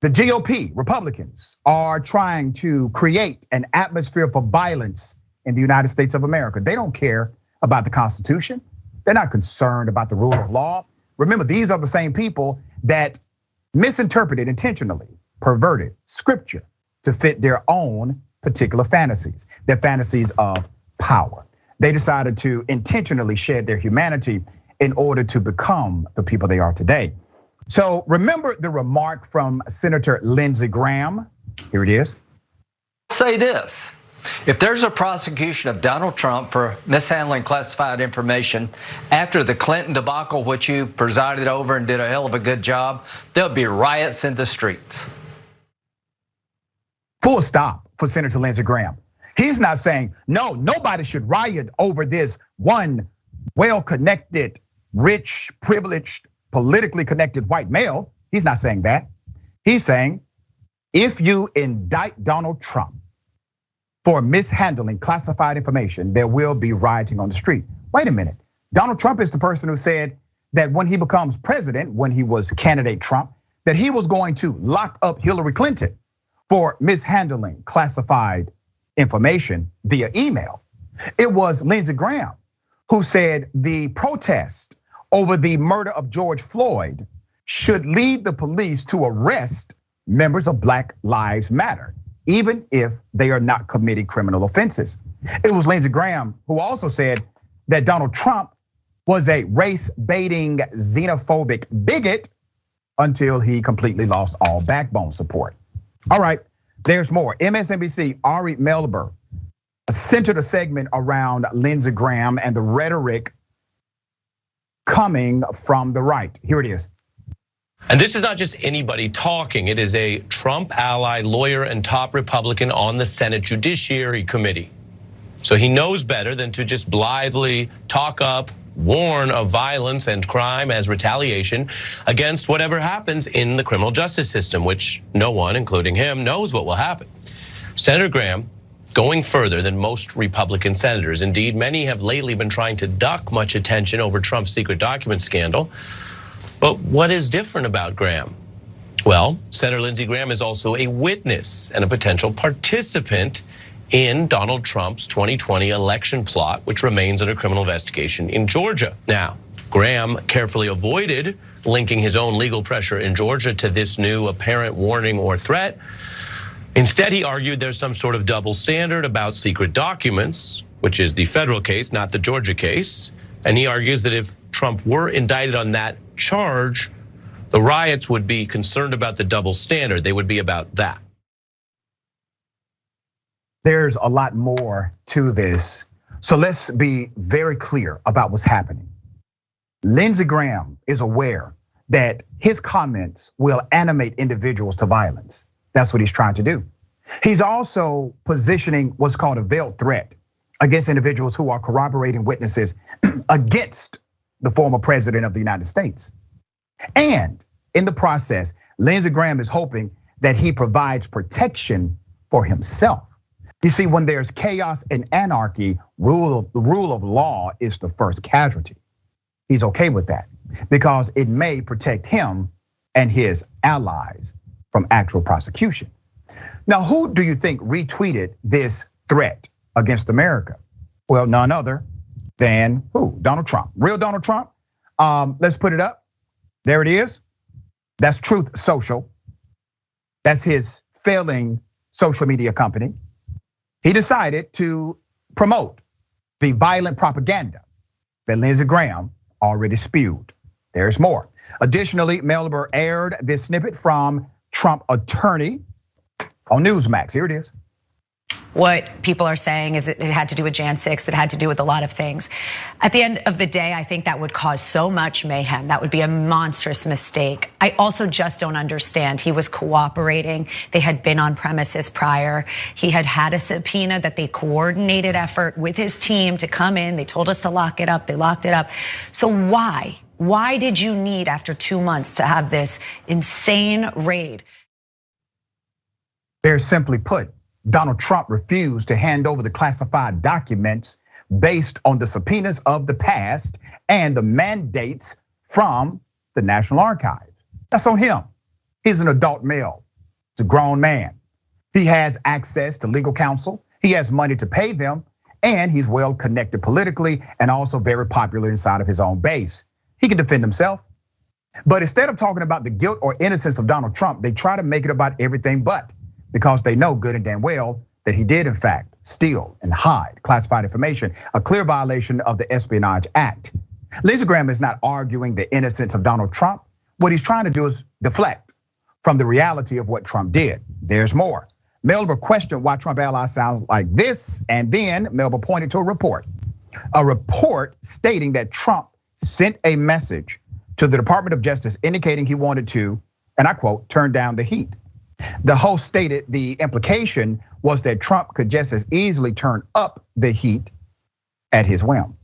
The GOP, Republicans, are trying to create an atmosphere for violence in the United States of America. They don't care about the Constitution. They're not concerned about the rule of law. Remember, these are the same people that misinterpreted intentionally, perverted scripture to fit their own particular fantasies, their fantasies of power. They decided to intentionally shed their humanity in order to become the people they are today. So remember the remark from Senator Lindsey Graham. Here it is. Say this: if there's a prosecution of Donald Trump for mishandling classified information after the Clinton debacle, which you presided over and did a hell of a good job, there'll be riots in the streets. Full stop for Senator Lindsey Graham. He's not saying, no, nobody should riot over this one well-connected, rich, privileged, politically connected white male. He's not saying that. He's saying, if you indict Donald Trump for mishandling classified information, there will be rioting on the street. Wait a minute. Donald Trump is the person who said that when he becomes president, when he was candidate Trump, that he was going to lock up Hillary Clinton for mishandling classified information via email. It was Lindsey Graham who said the protest over the murder of George Floyd should lead the police to arrest members of Black Lives Matter, even if they are not committing criminal offenses. It was Lindsey Graham who also said that Donald Trump was a race-baiting, xenophobic bigot until he completely lost all backbone support. All right, there's more. MSNBC, Ari Melber centered a segment around Lindsey Graham and the rhetoric coming from the right. Here it is. And this is not just anybody talking. It is a Trump ally, lawyer, and top Republican on the Senate Judiciary Committee. So he knows better than to just blithely talk up, warn of violence and crime as retaliation against whatever happens in the criminal justice system, which no one, including him, knows what will happen. Senator Graham going further than most Republican senators. Indeed, many have lately been trying to duck much attention over Trump's secret document scandal. But what is different about Graham? Well, Senator Lindsey Graham is also a witness and a potential participant in Donald Trump's 2020 election plot, which remains under criminal investigation in Georgia. Now, Graham carefully avoided linking his own legal pressure in Georgia to this new apparent warning or threat. Instead, he argued there's some sort of double standard about secret documents, which is the federal case, not the Georgia case. And he argues that if Trump were indicted on that charge, the riots would be concerned about the double standard. They would be about that. There's a lot more to this. So let's be very clear about what's happening. Lindsey Graham is aware that his comments will animate individuals to violence. That's what he's trying to do. He's also positioning what's called a veiled threat against individuals who are corroborating witnesses against the former president of the United States. And in the process, Lindsey Graham is hoping that he provides protection for himself. You see, when there's chaos and anarchy, the rule of law is the first casualty. He's okay with that because it may protect him and his allies from actual prosecution. Now, who do you think retweeted this threat against America? Well, none other than who? Donald Trump, real Donald Trump. Let's put it up. There it is. That's Truth Social. That's his failing social media company. He decided to promote the violent propaganda that Lindsey Graham already spewed. There's more. Additionally, Melber aired this snippet from Trump attorney on Newsmax. Here it is. What people are saying is that it had to do with Jan 6, it had to do with a lot of things. At the end of the day, I think that would cause so much mayhem. That would be a monstrous mistake. I also just don't understand. He was cooperating. They had been on premises prior. He had had a subpoena that they coordinated effort with his team to come in. They told us to lock it up. They locked it up. So why? Why did you need, after 2 months, to have this insane raid? Very simply put, Donald Trump refused to hand over the classified documents based on the subpoenas of the past and the mandates from the National Archives. That's on him. He's an adult male. He's a grown man. He has access to legal counsel. He has money to pay them, and he's well connected politically and also very popular inside of his own base. He can defend himself. But instead of talking about the guilt or innocence of Donald Trump, they try to make it about everything but, because they know good and damn well that he did in fact steal and hide classified information, a clear violation of the Espionage Act. Lindsey Graham is not arguing the innocence of Donald Trump. What he's trying to do is deflect from the reality of what Trump did. There's more. Melber questioned why Trump allies sound like this, and then Melber pointed to a report stating that Trump sent a message to the Department of Justice indicating he wanted to, and I quote, turn down the heat. The host stated the implication was that Trump could just as easily turn up the heat at his whim.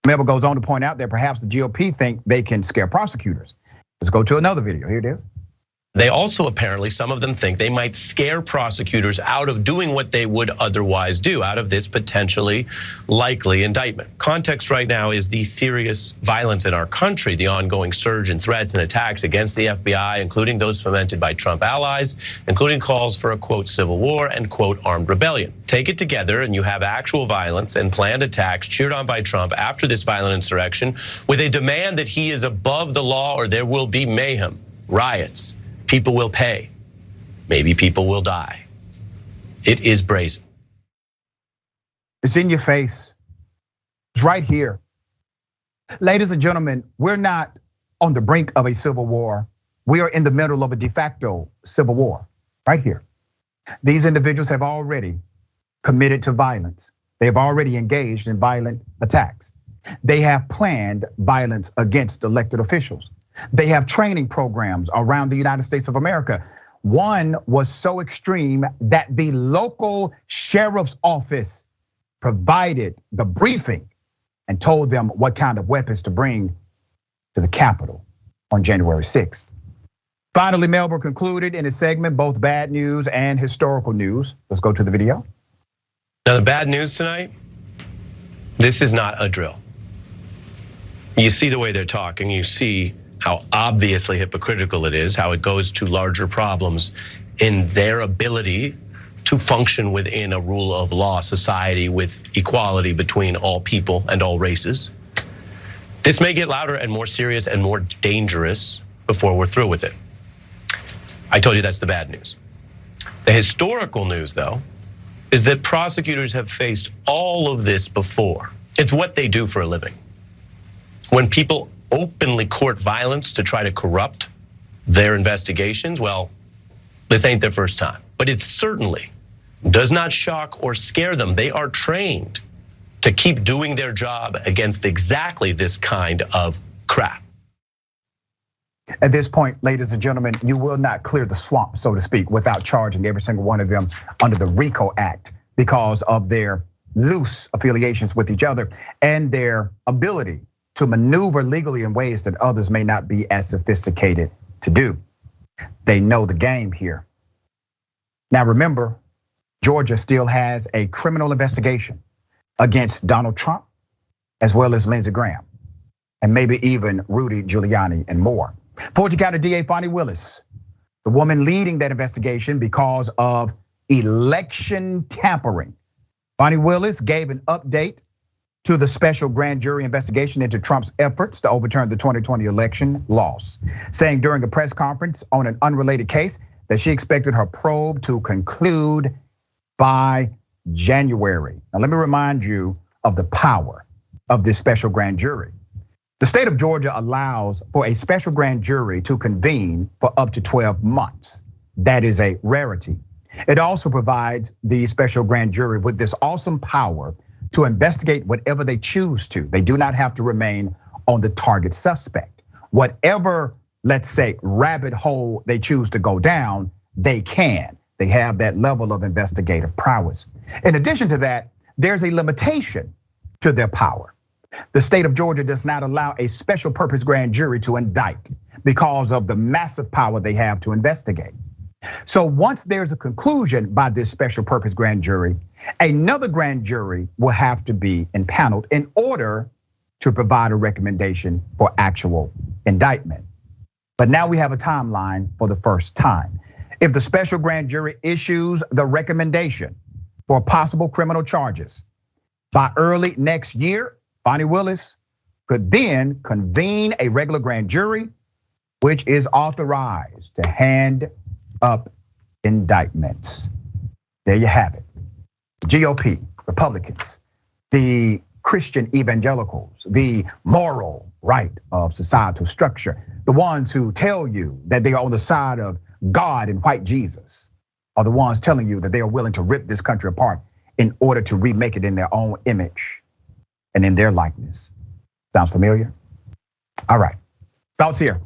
Melber goes on to point out that perhaps the GOP think they can scare prosecutors. Let's go to another video, here it is. They also apparently, some of them think they might scare prosecutors out of doing what they would otherwise do, out of this potentially likely indictment. Context right now is the serious violence in our country, the ongoing surge in threats and attacks against the FBI, including those fomented by Trump allies, including calls for a quote civil war and quote armed rebellion. Take it together and you have actual violence and planned attacks cheered on by Trump after this violent insurrection with a demand that he is above the law or there will be mayhem, riots. People will pay. Maybe people will die. It is brazen. It's in your face. It's right here. Ladies and gentlemen, we're not on the brink of a civil war. We are in the middle of a de facto civil war, right here. These individuals have already committed to violence. They have already engaged in violent attacks. They have planned violence against elected officials. They have training programs around the United States of America. One was so extreme that the local sheriff's office provided the briefing and told them what kind of weapons to bring to the Capitol on January 6th. Finally, Melber concluded in his segment both bad news and historical news. Let's go to the video. Now, the bad news tonight, this is not a drill. You see the way they're talking, you see how obviously hypocritical it is, how it goes to larger problems in their ability to function within a rule of law society with equality between all people and all races. This may get louder and more serious and more dangerous before we're through with it. I told you that's the bad news. The historical news, though, is that prosecutors have faced all of this before. It's what they do for a living. When people openly court violence to try to corrupt their investigations, well, this ain't their first time. But it certainly does not shock or scare them. They are trained to keep doing their job against exactly this kind of crap. At this point, ladies and gentlemen, you will not clear the swamp, so to speak, without charging every single one of them under the RICO Act because of their loose affiliations with each other and their ability to maneuver legally in ways that others may not be as sophisticated to do. They know the game here. Now remember, Georgia still has a criminal investigation against Donald Trump, as well as Lindsey Graham, and maybe even Rudy Giuliani and more. Fulton County DA Fani Willis, the woman leading that investigation because of election tampering. Fani Willis gave an update to the special grand jury investigation into Trump's efforts to overturn the 2020 election loss, saying during a press conference on an unrelated case that she expected her probe to conclude by January. Now, let me remind you of the power of this special grand jury. The state of Georgia allows for a special grand jury to convene for up to 12 months. That is a rarity. It also provides the special grand jury with this awesome power to investigate whatever they choose to. They do not have to remain on the target suspect. Whatever, let's say, rabbit hole they choose to go down, they can. They have that level of investigative prowess. In addition to that, there's a limitation to their power. The state of Georgia does not allow a special purpose grand jury to indict because of the massive power they have to investigate. So once there's a conclusion by this special purpose grand jury, another grand jury will have to be impaneled in order to provide a recommendation for actual indictment. But now we have a timeline for the first time. If the special grand jury issues the recommendation for possible criminal charges by early next year, Fani Willis could then convene a regular grand jury, which is authorized to hand up indictments. There you have it. GOP, Republicans, the Christian evangelicals, the moral right of societal structure, the ones who tell you that they are on the side of God and white Jesus, are the ones telling you that they are willing to rip this country apart in order to remake it in their own image and in their likeness. Sounds familiar? All right, thoughts here.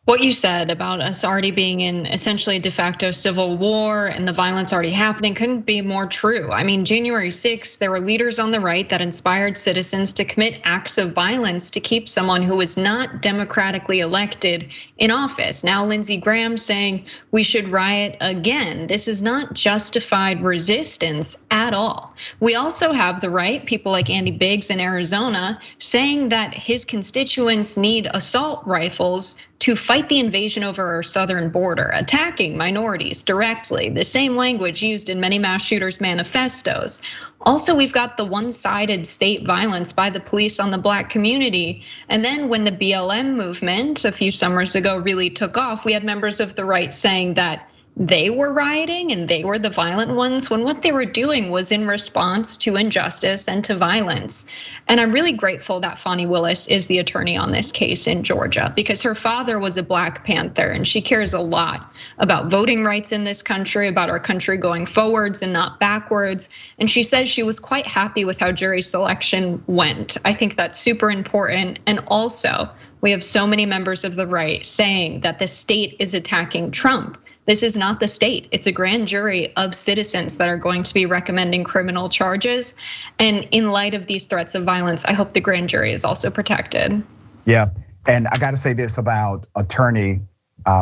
What you said about us already being in essentially de facto civil war and the violence already happening couldn't be more true. I mean, January 6th, there were leaders on the right that inspired citizens to commit acts of violence to keep someone who was not democratically elected in office. Now, Lindsey Graham saying we should riot again. This is not justified resistance at all. We also have the right, people like Andy Biggs in Arizona, saying that his constituents need assault rifles to fight the invasion over our southern border, attacking minorities directly, the same language used in many mass shooters' manifestos. Also, we've got the one-sided state violence by the police on the Black community. And then when the BLM movement a few summers ago really took off, we had members of the right saying that they were rioting and they were the violent ones, when what they were doing was in response to injustice and to violence. And I'm really grateful that Fani Willis is the attorney on this case in Georgia, because her father was a Black Panther and she cares a lot about voting rights in this country, about our country going forwards and not backwards. And she says she was quite happy with how jury selection went. I think that's super important. And also, we have so many members of the right saying that the state is attacking Trump. This is not the state. It's a grand jury of citizens that are going to be recommending criminal charges. And in light of these threats of violence, I hope the grand jury is also protected. Yeah, and I gotta say this about attorney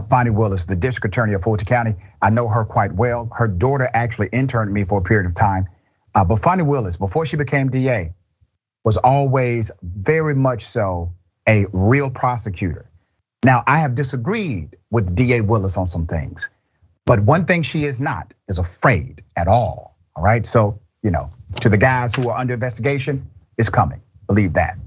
Fani Willis, the district attorney of Fulton County. I know her quite well. Her daughter actually interned me for a period of time. But Fani Willis, before she became DA, was always very much so a real prosecutor. Now, I have disagreed with DA Willis on some things, but one thing she is not is afraid at all right? So, to the guys who are under investigation, it's coming, believe that.